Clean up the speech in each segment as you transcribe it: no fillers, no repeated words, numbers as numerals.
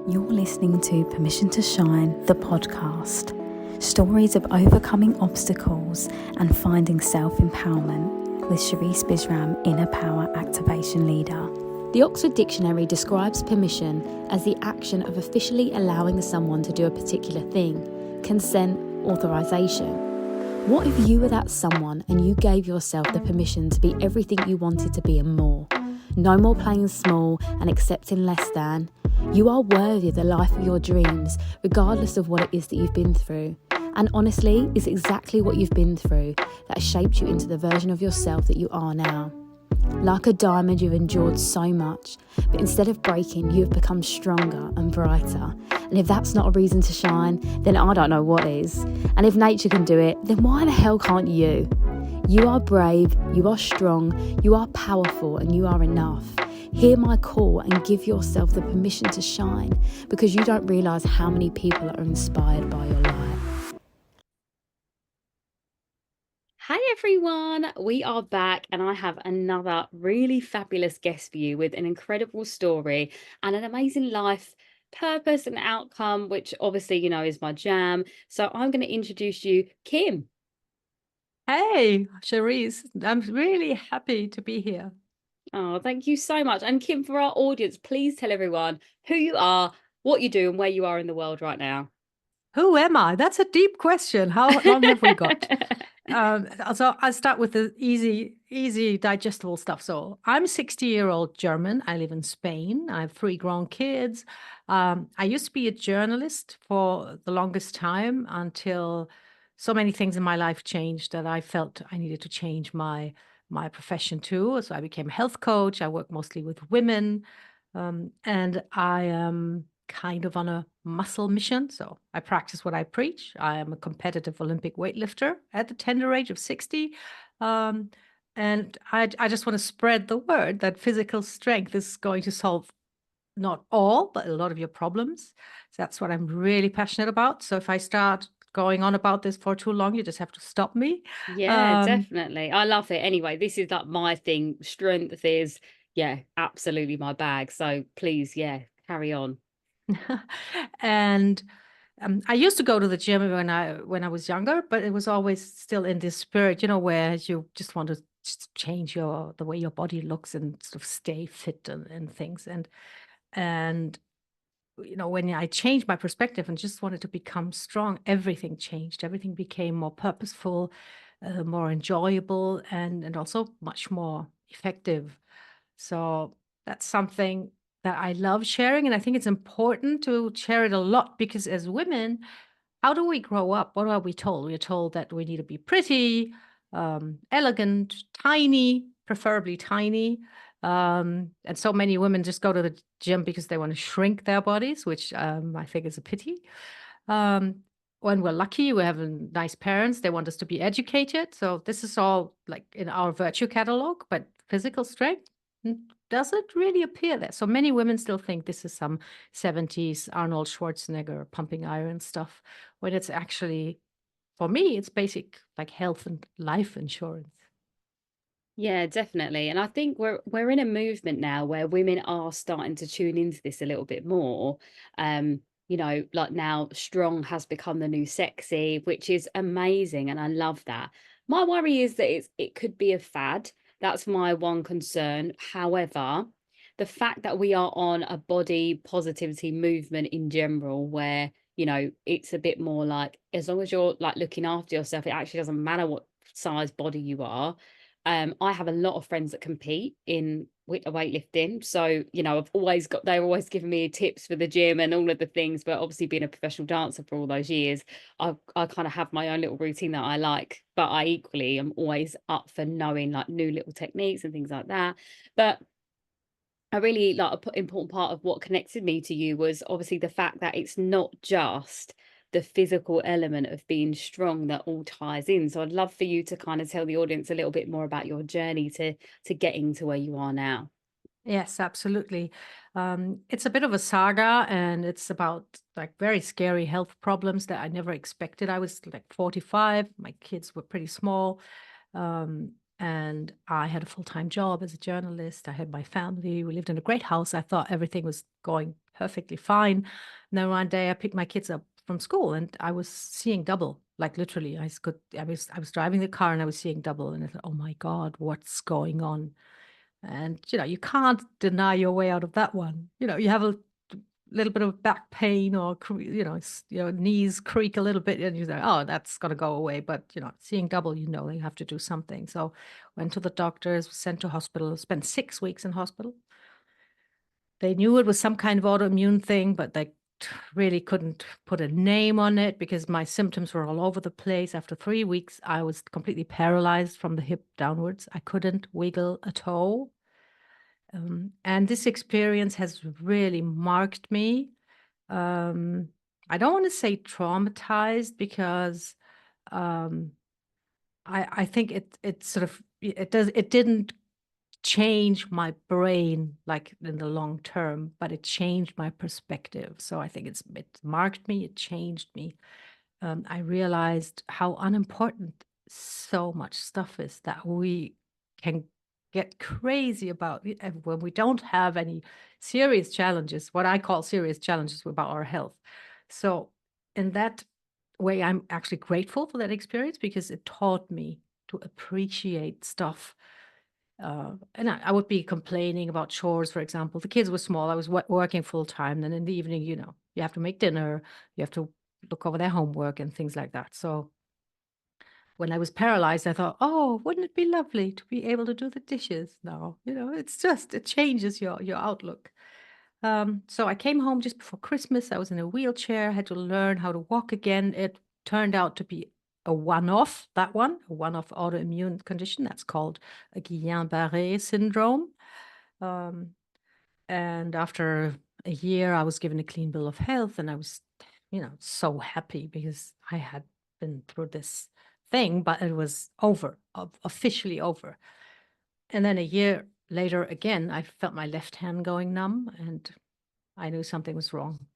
You're listening to Permission to Shine, the podcast. Stories of overcoming obstacles and finding self-empowerment with Sharice Bisram, Inner Power Activation Leader. The Oxford Dictionary describes permission as the action of officially allowing someone to do a particular thing, consent, authorization. What if you were that someone and you gave yourself the permission to be everything you wanted to be and more? No more playing small and accepting less than. You are worthy of the life of your dreams, regardless of what it is that you've been through. And honestly, it's exactly what you've been through that has shaped you into the version of yourself that you are now. Like a diamond, you've endured so much, but instead of breaking, you have become stronger and brighter. And if that's not a reason to shine, then I don't know what is. And if nature can do it, then why the hell can't you? You are brave, you are strong, you are powerful, and you are enough. Hear my call and give yourself the permission to shine, because you don't realise how many people are inspired by your light. Hi everyone, we are back and I have another really fabulous guest for you with an incredible story and an amazing life purpose and outcome, which obviously, is my jam. So I'm going to introduce you, Kim. Hey, Sharice, I'm really happy to be here. Oh, thank you so much. And Kim, for our audience, please tell everyone who you are, what you do, and where you are in the world right now. Who am I? That's a deep question. How long have we got? So I'll start with the easy digestible stuff. So I'm 60-year-old German. I live in Spain. I have 3 grown kids. I used to be a journalist for the longest time until so many things in my life changed that I felt I needed to change my profession too. So I became a health coach. I work mostly with women, and I am kind of on a muscle mission. So I practice what I preach. I am a competitive Olympic weightlifter at the tender age of 60. Um, and I just want to spread the word that physical strength is going to solve not all, but a lot of your problems. So that's what I'm really passionate about. So if I start going on about this for too long, you just have to stop me. Yeah, Um, definitely. I love it. Anyway, this is like my thing. Strength is, yeah, absolutely my bag. So please, yeah, carry on. and I used to go to the gym when I was younger, but it was always still in this spirit, where you just want to just change the way your body looks and sort of stay fit and things. And when I changed my perspective and just wanted to become strong, everything changed. Everything became more purposeful, more enjoyable, and also much more effective. So that's something that I love sharing. And I think it's important to share it a lot because as women, how do we grow up? What are we told? We're told that we need to be pretty, elegant, tiny, preferably tiny. And so many women just go to the gym because they want to shrink their bodies, which I think is a pity. When we're lucky, we have nice parents. They want us to be educated. So this is all like in our virtue catalog, but physical strength doesn't really appear there. So many women still think this is some 70s Arnold Schwarzenegger pumping iron stuff, when it's actually, for me, it's basic like health and life insurance. Yeah, definitely. And I think we're in a movement now where women are starting to tune into this a little bit more. Like now strong has become the new sexy, which is amazing and I love that. My worry is that it could be a fad. That's my one concern. However, the fact that we are on a body positivity movement in general where, it's a bit more like as long as you're like looking after yourself, it actually doesn't matter what size body you are. I have a lot of friends that compete in weightlifting. So, they're always giving me tips for the gym and all of the things. But obviously, being a professional dancer for all those years, I kind of have my own little routine that I like. But I equally am always up for knowing like new little techniques and things like that. But I really like important part of what connected me to you was obviously the fact that it's not just the physical element of being strong that all ties in. So I'd love for you to kind of tell the audience a little bit more about your journey to getting to where you are now. Yes, absolutely. It's a bit of a saga, and it's about like very scary health problems that I never expected. I was like 45, my kids were pretty small, and I had a full-time job as a journalist. I had my family. We lived in a great house. I thought everything was going perfectly fine. And then one day I picked my kids up from school and I was seeing double, like literally. I was driving the car and I was seeing double, and I thought, oh my God, what's going on? And you can't deny your way out of that one. You have a little bit of back pain, or your knees creak a little bit, and you say, oh, that's got to go away. But seeing double, you have to do something. So went to the doctors, was sent to hospital, spent 6 weeks in hospital. They knew it was some kind of autoimmune thing, but they really couldn't put a name on it because my symptoms were all over the place. After 3 weeks, I was completely paralyzed from the hip downwards. I couldn't wiggle a toe. And this experience has really marked me. I don't want to say traumatized, because I think it sort of it didn't change my brain like in the long term, but it changed my perspective. So I think it marked me, it changed me. I realized how unimportant so much stuff is that we can get crazy about when we don't have any serious challenges, what I call serious challenges about our health. So in that way, I'm actually grateful for that experience because it taught me to appreciate stuff. And I would be complaining about chores, for example. The kids were small. I was working full time. Then in the evening, you have to make dinner, you have to look over their homework and things like that. So when I was paralyzed, I thought, oh, wouldn't it be lovely to be able to do the dishes now? It changes your outlook. So I came home just before Christmas. I was in a wheelchair, had to learn how to walk again. It turned out to be a one-off autoimmune condition. That's called a Guillain-Barré syndrome. And after a year, I was given a clean bill of health, and I was, so happy because I had been through this thing, but it was over, officially over. And then a year later, again, I felt my left hand going numb, and I knew something was wrong.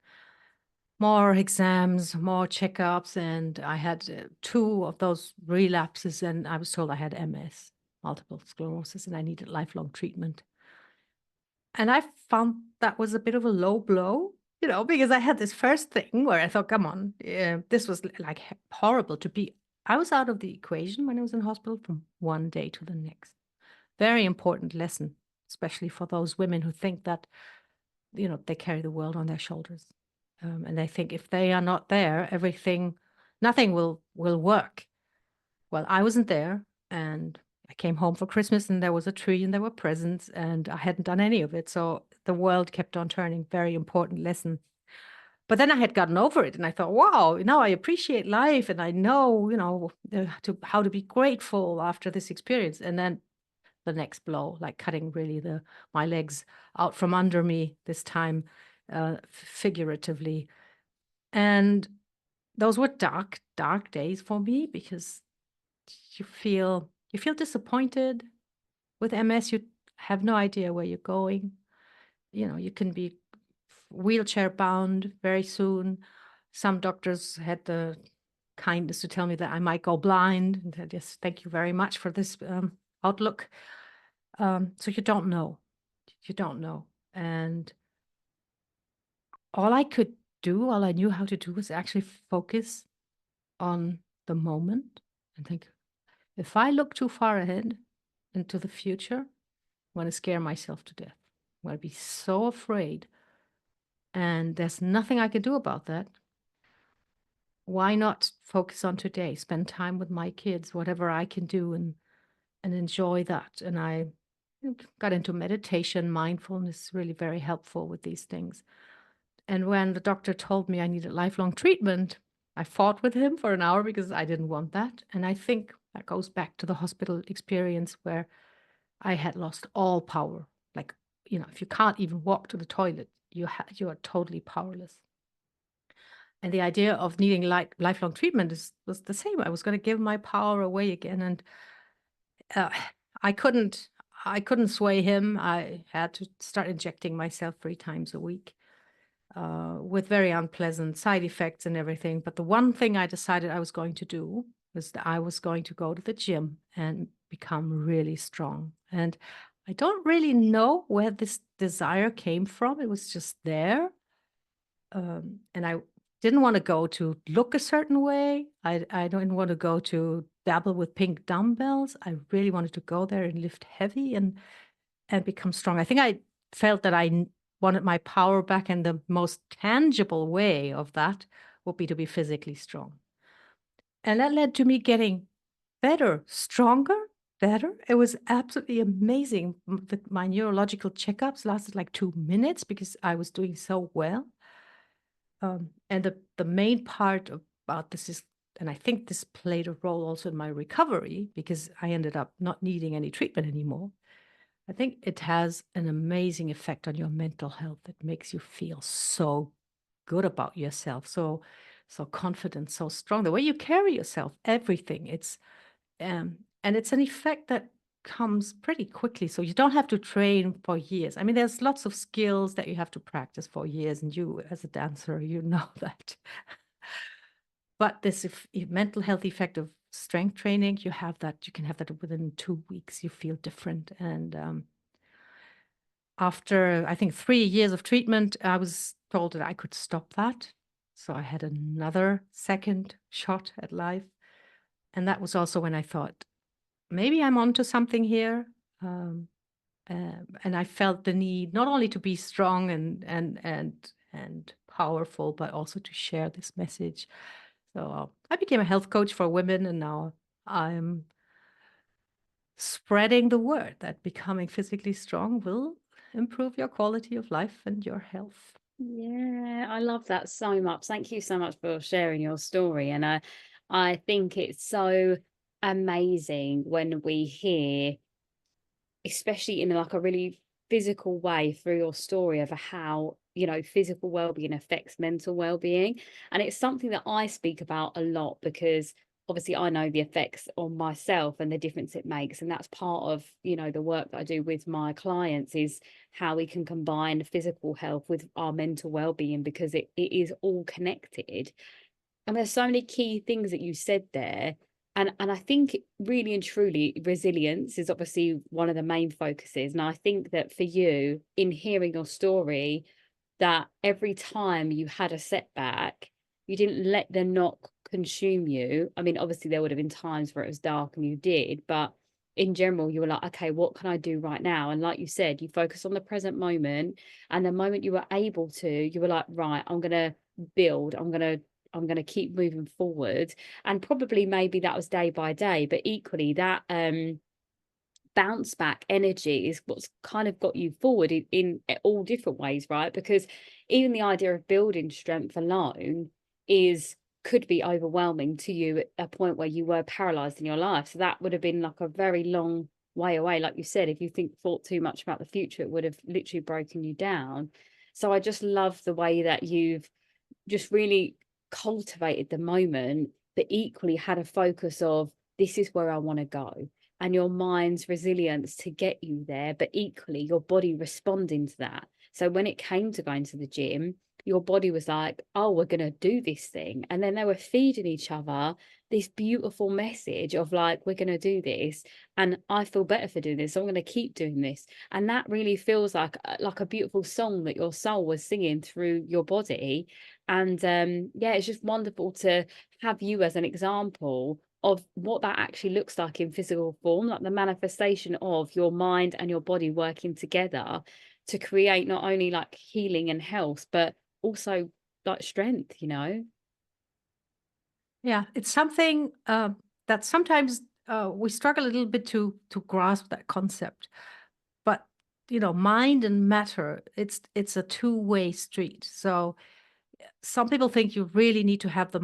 More exams, more checkups, and I had 2 of those relapses, and I was told I had MS, multiple sclerosis, and I needed lifelong treatment. And I found that was a bit of a low blow, because I had this first thing where I thought, come on, this was like horrible to be. I was out of the equation when I was in hospital from one day to the next. Very important lesson, especially for those women who think that, they carry the world on their shoulders. And they think if they are not there, nothing will work. Well, I wasn't there, and I came home for Christmas, and there was a tree and there were presents, and I hadn't done any of it. So the world kept on turning. Very important lesson. But then I had gotten over it, and I thought, wow, now I appreciate life, and I know, how to be grateful after this experience. And then the next blow, like cutting really my legs out from under me this time, figuratively. And those were dark, dark days for me because you feel disappointed. With MS, you have no idea where you're going. You can be wheelchair bound very soon. Some doctors had the kindness to tell me that I might go blind. And said, yes, thank you very much for this outlook. So you don't know. You don't know. And all I knew how to do was actually focus on the moment and think, if I look too far ahead into the future, I'm going to scare myself to death. I'm going to be so afraid. And there's nothing I can do about that. Why not focus on today? Spend time with my kids, whatever I can do, and enjoy that. And I got into meditation, mindfulness, really very helpful with these things. And when the doctor told me I needed lifelong treatment, I fought with him for an hour because I didn't want that. And I think that goes back to the hospital experience where I had lost all power. Like, if you can't even walk to the toilet, you are totally powerless. And the idea of needing lifelong treatment was the same. I was going to give my power away again, and I couldn't sway him. I had to start injecting myself 3 times a week, with very unpleasant side effects and everything. But the one thing I decided I was going to do was that I was going to go to the gym and become really strong. And I don't really know where this desire came from. It was just there. And I didn't want to go to look a certain way. I didn't want to go to dabble with pink dumbbells. I really wanted to go there and lift heavy and become strong. I think I felt that wanted my power back, and the most tangible way of that would be to be physically strong. And that led to me getting better, stronger, better. It was absolutely amazing. My neurological checkups lasted like 2 minutes because I was doing so well. And the main part about this is, and I think this played a role also in my recovery because I ended up not needing any treatment anymore. I think it has an amazing effect on your mental health. It makes you feel so good about yourself, so confident, so strong. The way you carry yourself, everything. And it's an effect that comes pretty quickly. So you don't have to train for years. I mean, there's lots of skills that you have to practice for years, and you, as a dancer, you know that. But this mental health effect of strength training, you can have that within 2 weeks. You feel different. And after, I think, 3 years of treatment, I was told that I could stop that. So I had another second shot at life. And that was also when I thought, maybe I'm onto something here. And I felt the need not only to be strong and powerful, but also to share this message. So I became a health coach for women, and now I'm spreading the word that becoming physically strong will improve your quality of life and your health. Yeah, I love that so much. Thank you so much for sharing your story. And I think it's so amazing when we hear, especially in like a really physical way through your story of how, you know, physical well-being affects mental well-being. And it's something that I speak about a lot because obviously I know the effects on myself and the difference it makes. And that's part of, you know, the work that I do with my clients is how we can combine physical health with our mental well-being, because it is all connected. And there's so many key things that you said there. And I think really and truly resilience is obviously one of the main focuses. And I think that for you, in hearing your story, that every time you had a setback, you didn't let the knock consume you. I mean, obviously there would have been times where it was dark and you did, but in general, you were like, okay, what can I do right now? And like you said, you focus on the present moment. And the moment you were able to, you were like, right, I'm gonna build, I'm gonna keep moving forward. And probably maybe that was day by day, but equally that bounce back energy is what's kind of got you forward in all different ways, right? Because even the idea of building strength alone could be overwhelming to you at a point where you were paralyzed in your life. So that would have been like a very long way away. Like you said, if you thought too much about the future, it would have literally broken you down. So I just love the way that you've just really cultivated the moment, but equally had a focus of, this is where I want to go. And your mind's resilience to get you there, but equally your body responding to that. So when it came to going to the gym, your body was like, oh, we're going to do this thing. And then they were feeding each other this beautiful message of like, we're going to do this. And I feel better for doing this. So I'm going to keep doing this. And that really feels like a beautiful song that your soul was singing through your body. And yeah, it's just wonderful to have you as an example of what that actually looks like in physical form, like the manifestation of your mind and your body working together to create not only like healing and health, but also like strength, you know? Yeah, it's something that sometimes we struggle a little bit to grasp that concept. But you know, mind and matter, it's a two-way street. So some people think you really need to have the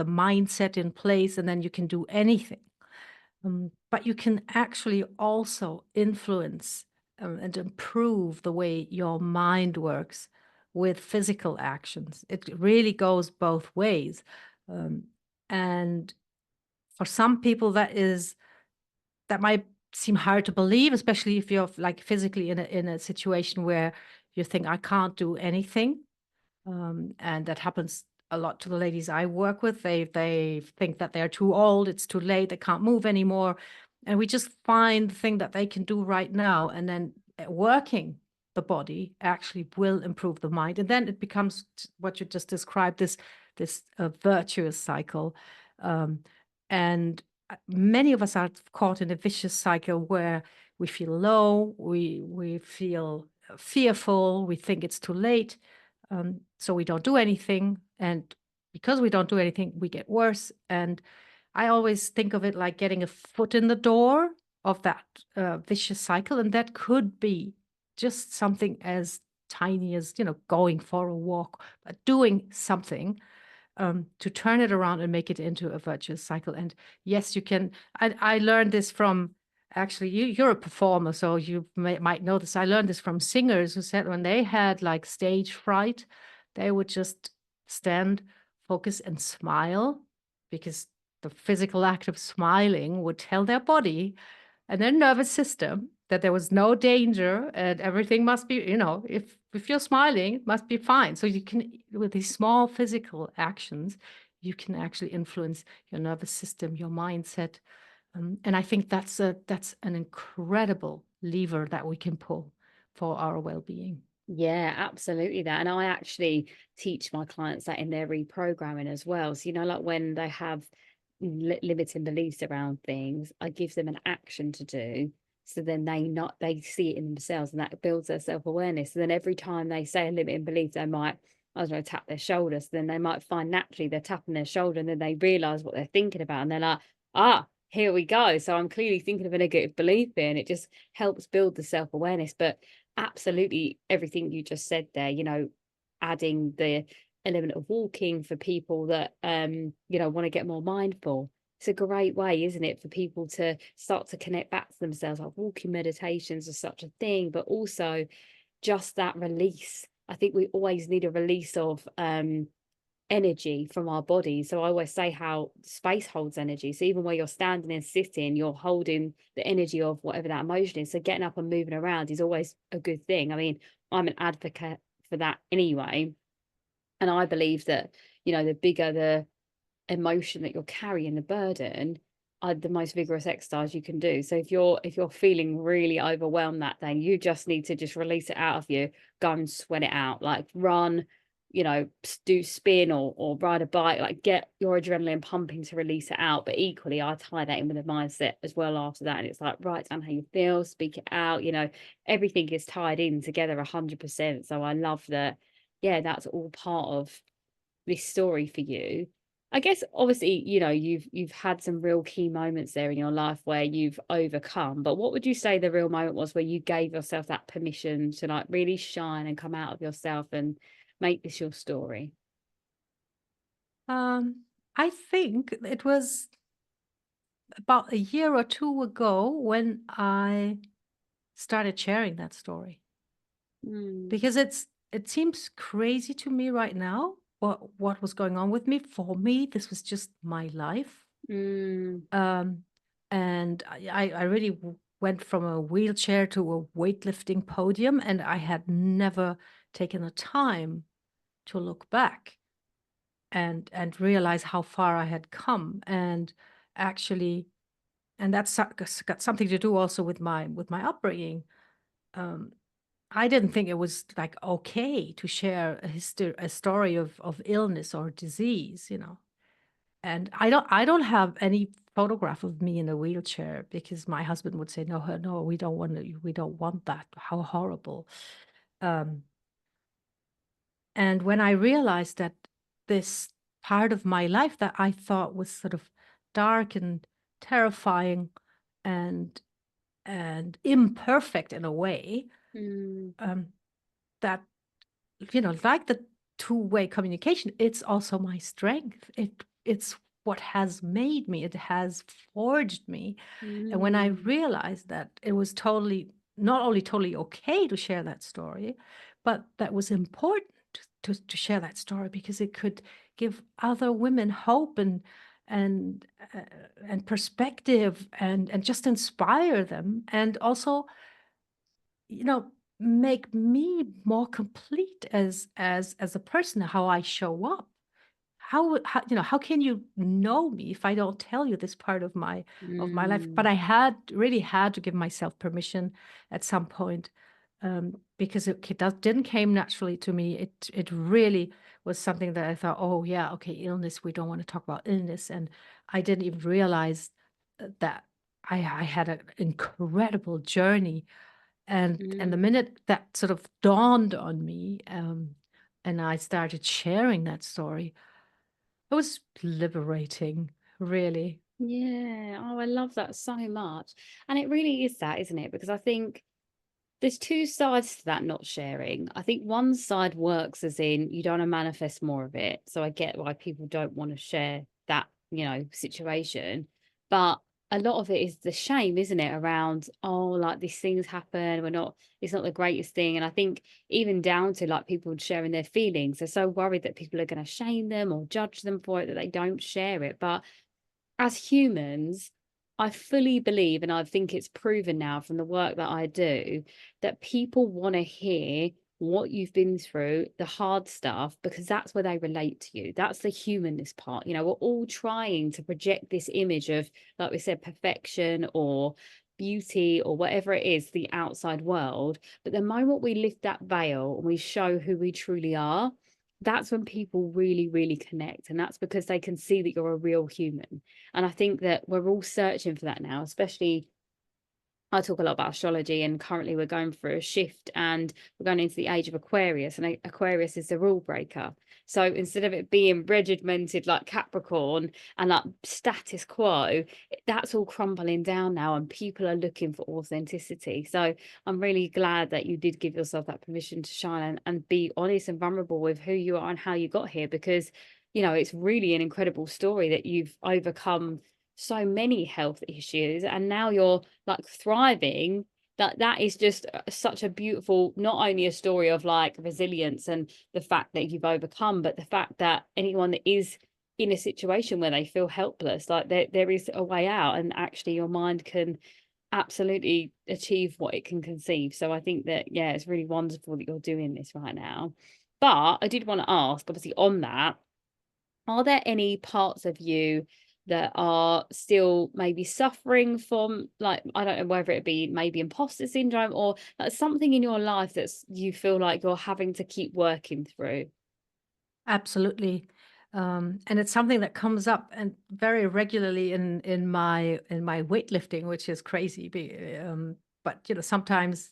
mindset in place and then you can do anything. But you can actually also influence and improve the way your mind works with physical actions. It really goes both ways. And for some people, that might seem hard to believe, especially if you're like physically in a situation where you think, I can't do anything. And that happens a lot to the ladies I work with. They think that they're too old, it's too late, they can't move anymore. And we just find the thing that they can do right now and then working the body actually will improve the mind. And then it becomes what you just described, this virtuous cycle. And many of us are caught in a vicious cycle where we feel low, we feel fearful, we think it's too late, so we don't do anything. And because we don't do anything, we get worse. And I always think of it like getting a foot in the door of that vicious cycle. And that could be just something as tiny as, going for a walk, but doing something to turn it around and make it into a virtuous cycle. And yes, you can. I learned this from, actually, you're a performer, so you might know this. I learned this from singers who said when they had like stage fright, they would just stand, focus, and smile, because the physical act of smiling would tell their body and their nervous system that there was no danger and everything must be, if you're smiling, it must be fine. So you can, with these small physical actions, you can actually influence your nervous system, your mindset. And I think that's an incredible lever that we can pull for our well-being. Yeah, absolutely that. And I actually teach my clients that in their reprogramming as well. So, like when they have limiting beliefs around things, I give them an action to do. So then they see it in themselves, and that builds their self-awareness. So then every time they say a limiting belief, they might, I don't know, tap their shoulder. So then they might find naturally they're tapping their shoulder, and then they realize what they're thinking about. And they're like, here we go. So I'm clearly thinking of a negative belief here, and it just helps build the self-awareness. But absolutely everything you just said there, adding the element of walking for people that want to get more mindful. It's a great way, isn't it, for people to start to connect back to themselves. Like walking meditations are such a thing, but also just that release. I think we always need a release of energy from our body. So I always say how space holds energy. So even where you're standing and sitting, you're holding the energy of whatever that emotion is. So getting up and moving around is always a good thing. I mean, I'm an advocate for that anyway. And I believe that, the bigger the emotion that you're carrying, the burden, the most vigorous exercise you can do. So if you're feeling really overwhelmed that day, you just need to just release it out of you, go and sweat it out, like run, do spin or ride a bike, like get your adrenaline pumping to release it out. But equally, I tie that in with a mindset as well after that. And it's like, write down how you feel, speak it out, everything is tied in together 100%. So I love that. Yeah, that's all part of this story for you. I guess obviously, you've had some real key moments there in your life where you've overcome, but what would you say the real moment was where you gave yourself that permission to like really shine and come out of yourself and make this your story? I think it was about a year or two ago when I started sharing that story, because it seems crazy to me right now what was going on with me. For me, this was just my life. And I really went from a wheelchair to a weightlifting podium, and I had never taken the time to look back and realize how far I had come. And actually, and that's got something to do also with my upbringing. I didn't think it was like okay to share a story of illness or disease, And I don't have any photograph of me in a wheelchair, because my husband would say, no, we don't want that. How horrible. And when I realized that this part of my life that I thought was sort of dark and terrifying and imperfect in a way, that, like the two-way communication, it's also my strength. It's what has made me. It has forged me. And when I realized that it was not only totally okay to share that story, but that was important to share that story, because it could give other women hope and perspective and just inspire them, and also, make me more complete as a person, how I show up. How can you know me if I don't tell you this part of my life? But I really had to give myself permission at some point because didn't came naturally to me. It really was something that I thought, oh yeah, okay, illness. We don't want to talk about illness, and I didn't even realize that I had an incredible journey, and the minute that sort of dawned on me, and I started sharing that story, it was liberating, really. Yeah. Oh, I love that so much. And it really is that, isn't it? Because I think there's two sides to that not sharing. I think one side works as in you don't want to manifest more of it. So I get why people don't want to share that, situation. But a lot of it is the shame, isn't it? Around, oh, like these things happen. It's not the greatest thing. And I think even down to like people sharing their feelings, they're so worried that people are going to shame them or judge them for it that they don't share it. But as humans, I fully believe, and I think it's proven now from the work that I do, that people want to hear what you've been through, the hard stuff, because that's where they relate to you. That's the humanness part. We're all trying to project this image of, like we said, perfection or beauty or whatever it is, the outside world. But the moment we lift that veil and we show who we truly are, that's when people really, really connect. And that's because they can see that you're a real human. And I think that we're all searching for that now, especially I talk a lot about astrology, and currently we're going through a shift and we're going into the age of Aquarius, and Aquarius is the rule breaker. So instead of it being regimented like Capricorn and like status quo, that's all crumbling down now, and people are looking for authenticity. So I'm really glad that you did give yourself that permission to shine and be honest and vulnerable with who you are and how you got here, because it's really an incredible story that you've overcome so many health issues and now you're like thriving. That is just such a beautiful, not only a story of like resilience and the fact that you've overcome, but the fact that anyone that is in a situation where they feel helpless, like there is a way out, and actually your mind can absolutely achieve what it can conceive. So I think that, yeah, it's really wonderful that you're doing this right now. But I did want to ask, obviously on that, are there any parts of you that are still maybe suffering from, like, I don't know, whether it be maybe imposter syndrome or like something in your life that's you feel like you're having to keep working through? Absolutely. And it's something that comes up and very regularly in my weightlifting, which is crazy. But sometimes,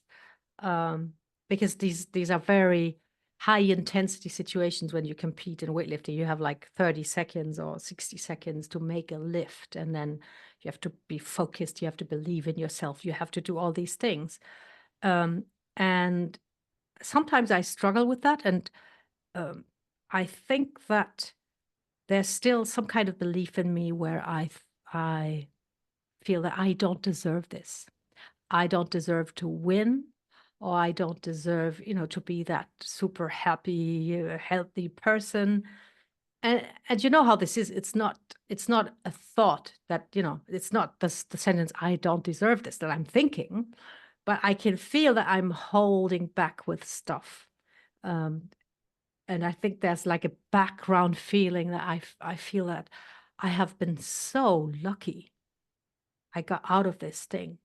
um, because these are very high intensity situations when you compete in weightlifting, you have like 30 seconds or 60 seconds to make a lift, and then you have to be focused, you have to believe in yourself, you have to do all these things. And sometimes I struggle with that, and um, I think that there's still some kind of belief in me where I feel that I don't deserve this. I don't deserve to win, or I don't deserve, to be that super happy, healthy person. And you know how this is. It's not a thought that, it's not the sentence, I don't deserve this, that I'm thinking, but I can feel that I'm holding back with stuff. Um, and I think there's like a background feeling that I feel that I have been so lucky. I got out of this thing.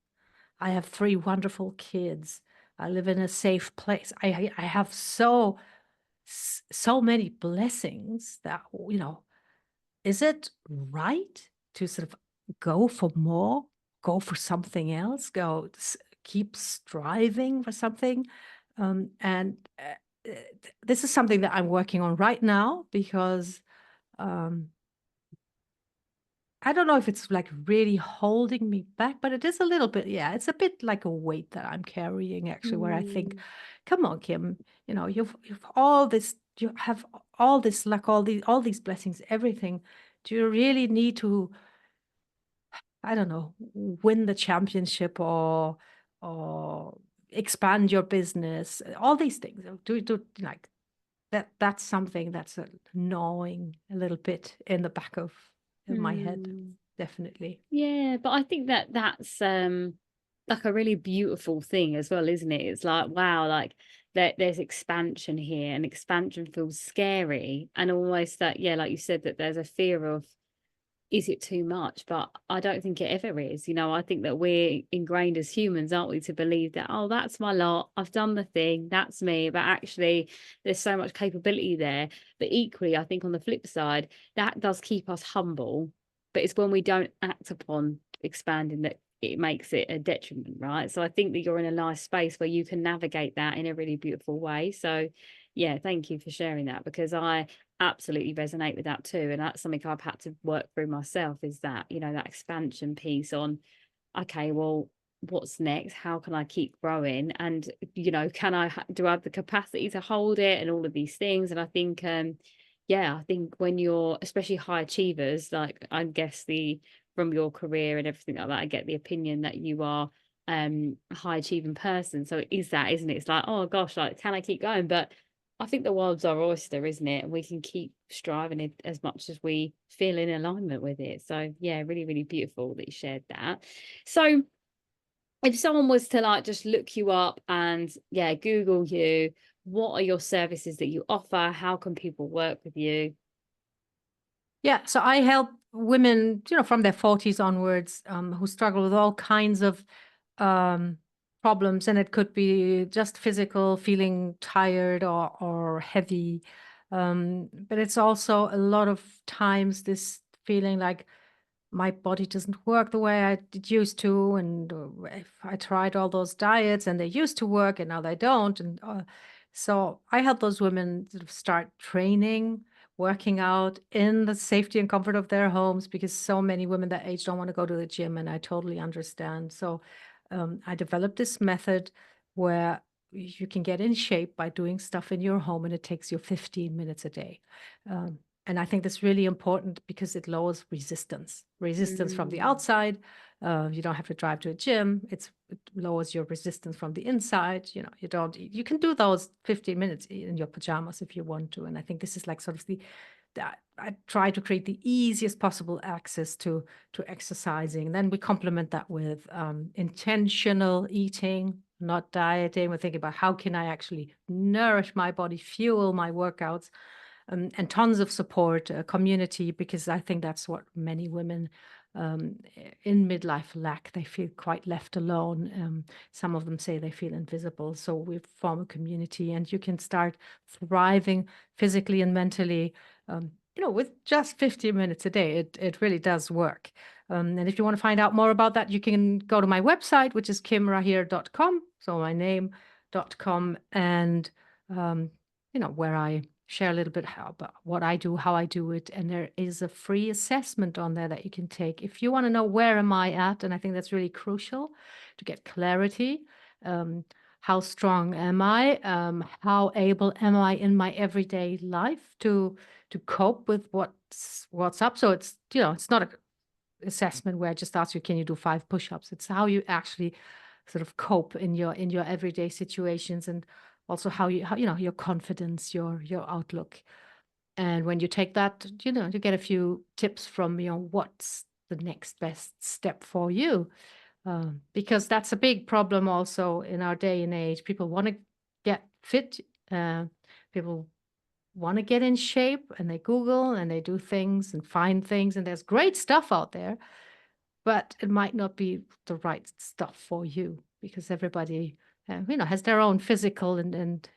I have 3 wonderful kids. I live in a safe place. I have so many blessings that, is it right to sort of go for more, go for something else, keep striving for something? And this is something that I'm working on right now, because um, I don't know if it's like really holding me back, but it is a little bit. Yeah, it's a bit like a weight that I'm carrying, actually, where I think, Mm. come on, Kim, you've all this, you have all this luck, all these blessings, everything. Do you really need to, I don't know, win the championship, or expand your business, all these things? Do like that's something that's gnawing a little bit in the back of my head, Mm. definitely. Yeah, but I think that that's like a really beautiful thing as well, isn't it? It's like, wow, like there's expansion here, and expansion feels scary, and almost that, yeah, like you said, that there's a fear of is it too much? But I don't think it ever is. You know, I think that we're ingrained as humans, aren't we, to believe that, oh, that's my lot, I've done the thing, that's me. But actually, there's so much capability there. But equally, I think on the flip side, that does keep us humble. But it's when we don't act upon expanding that it makes it a detriment, right? So I think that you're in a nice space where you can navigate that in a really beautiful way. So yeah, thank you for sharing that, because I absolutely resonate with that too. And that's something I've had to work through myself, is that, you know, that expansion piece on, okay, well, what's next? How can I keep growing? And, you know, do I have the capacity to hold it, and all of these things? And I think, yeah, I think when you're, especially high achievers, like I guess from your career and everything like that, I get the opinion that you are a high achieving person. So it is that, isn't it? It's like, oh gosh, like, can I keep going? But I think the world's our oyster, isn't it? And we can keep striving it as much as we feel in alignment with it. So yeah, really, really beautiful that you shared that. So if someone was to like just look you up and yeah, Google you, what are your services that you offer? How can people work with you? Yeah, so I help women, you know, from their 40s onwards, who struggle with all kinds of problems, and it could be just physical, feeling tired or heavy, but it's also a lot of times this feeling like my body doesn't work the way it used to, and if I tried all those diets and they used to work and now they don't, and so I help those women sort of start training, working out in the safety and comfort of their homes, because so many women that age don't want to go to the gym, and I totally understand. So I developed this method where you can get in shape by doing stuff in your home, and it takes you 15 minutes a day. And I think that's really important because it lowers resistance from the outside. You don't have to drive to a gym. It lowers your resistance from the inside. You know, you can do those 15 minutes in your pajamas if you want to. And I think this is like sort of I try to create the easiest possible access to exercising. Then we complement that with intentional eating, not dieting. We're thinking about how can I actually nourish my body, fuel my workouts, and tons of support, community, because I think that's what many women in midlife lack. They feel quite left alone. Some of them say they feel invisible. So we form a community, and you can start thriving physically and mentally, you know, with just 15 minutes a day. It really does work. And if you want to find out more about that, you can go to my website, which is kimrahir.com. So my name.com, and, you know, where I share a little bit about what I do, how I do it. And there is a free assessment on there that you can take if you want to know where am I at. And I think that's really crucial to get clarity. How strong am I? How able am I in my everyday life to cope with what's up? So it's, you know, it's not a assessment where I just ask you, can you do 5 push-ups? It's how you actually sort of cope in your everyday situations, and also how you know, your confidence, your outlook. And when you take that, you know, you get a few tips from, you know, what's the next best step for you. Because that's a big problem also in our day and age. People want to get fit. People want to get in shape, and they Google and they do things and find things, and there's great stuff out there, but it might not be the right stuff for you, because everybody, you know, has their own physical and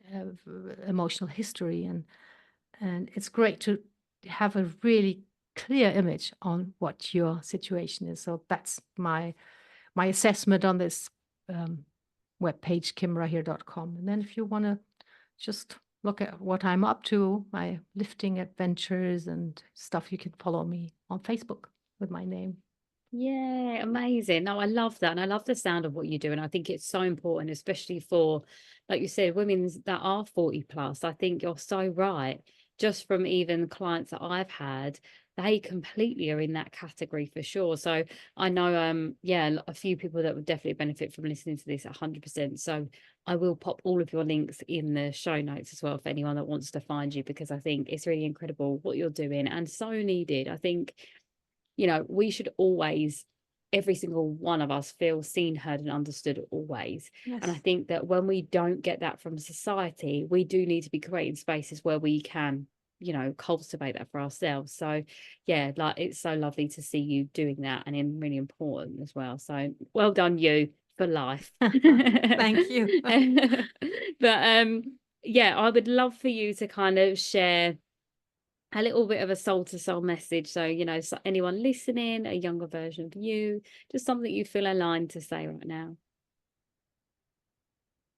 emotional history, and it's great to have a really clear image on what your situation is. So that's my assessment on this webpage, kimrahir.com. And then if you want to just look at what I'm up to, my lifting adventures and stuff, you can follow me on Facebook with my name. Yeah, amazing. No, I love that. And I love the sound of what you do. And I think it's so important, especially for, like you said, women that are 40 plus. I think you're so right. Just from even clients that I've had, they completely are in that category for sure. So I know, yeah, a few people that would definitely benefit from listening to this 100%. So I will pop all of your links in the show notes as well for anyone that wants to find you, because I think it's really incredible what you're doing and so needed. I think, you know, we should always, every single one of us, feel seen, heard, and understood always. Yes. And I think that when we don't get that from society, we do need to be creating spaces where we can cultivate that for ourselves. So yeah, like, it's so lovely to see you doing that, and really important as well. So well done you for life. Thank you. But yeah, I would love for you to kind of share a little bit of a soul to soul message. So, so anyone listening, a younger version of you, just something you feel aligned to say right now.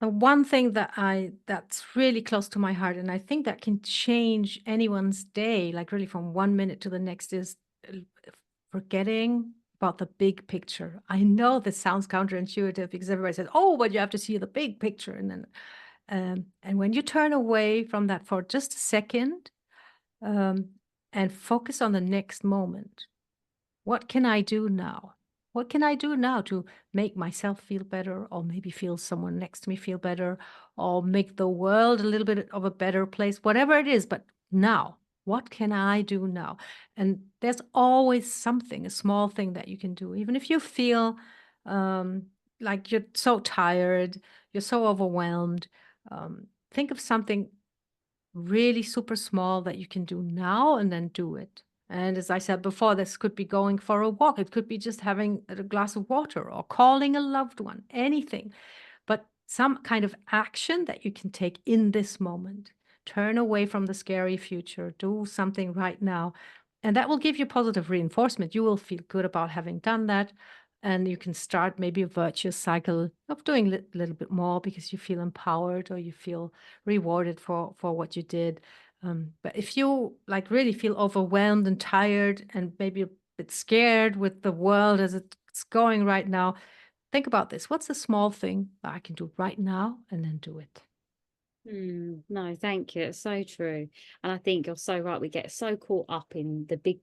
The one thing that's really close to my heart, and I think that can change anyone's day, like really from 1 minute to the next, is forgetting about the big picture. I know this sounds counterintuitive because everybody says, "Oh, but you have to see the big picture." And then, and when you turn away from that for just a second, and focus on the next moment. What can I do now? What can I do now to make myself feel better, or maybe feel someone next to me feel better, or make the world a little bit of a better place, whatever it is. But now, what can I do now? And there's always something, a small thing that you can do. Even if you feel like you're so tired, you're so overwhelmed, think of something really super small that you can do now, and then do it. And as I said before, this could be going for a walk. It could be just having a glass of water or calling a loved one, anything. But some kind of action that you can take in this moment. Turn away from the scary future. Do something right now. And that will give you positive reinforcement. You will feel good about having done that. And you can start maybe a virtuous cycle of doing a little bit more because you feel empowered, or you feel rewarded for what you did. But if you like really feel overwhelmed and tired and maybe a bit scared with the world as it's going right now, think about this. What's a small thing that I can do right now, and then do it? No, thank you. It's so true. And I think you're so right. We get so caught up in the big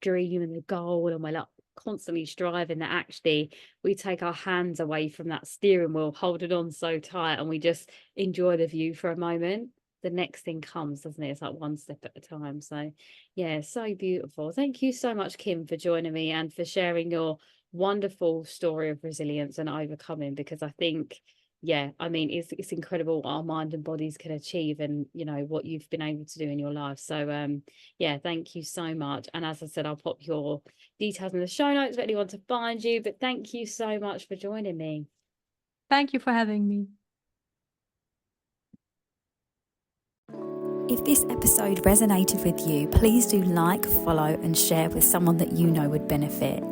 dream and the goal, and we're like constantly striving, that actually we take our hands away from that steering wheel, holding on so tight, and we just enjoy the view for a moment. The next thing comes, doesn't it? It's like one step at a time. So yeah, so beautiful. Thank you so much, Kim, for joining me and for sharing your wonderful story of resilience and overcoming, because I think, yeah, I mean, it's incredible what our mind and bodies can achieve, and what you've been able to do in your life. So yeah, thank you so much. And as I said, I'll pop your details in the show notes for anyone to find you. But thank you so much for joining me. Thank you for having me. If this episode resonated with you, please do like, follow, and share with someone that you know would benefit.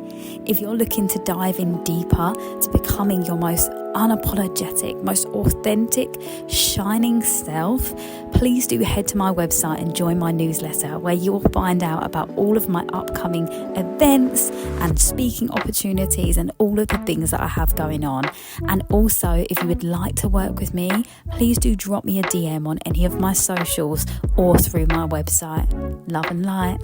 If you're looking to dive in deeper to becoming your most unapologetic, most authentic, shining self, please do head to my website and join my newsletter, where you'll find out about all of my upcoming events and speaking opportunities and all of the things that I have going on. And also, if you would like to work with me, please do drop me a DM on any of my socials or through my website. Love and light.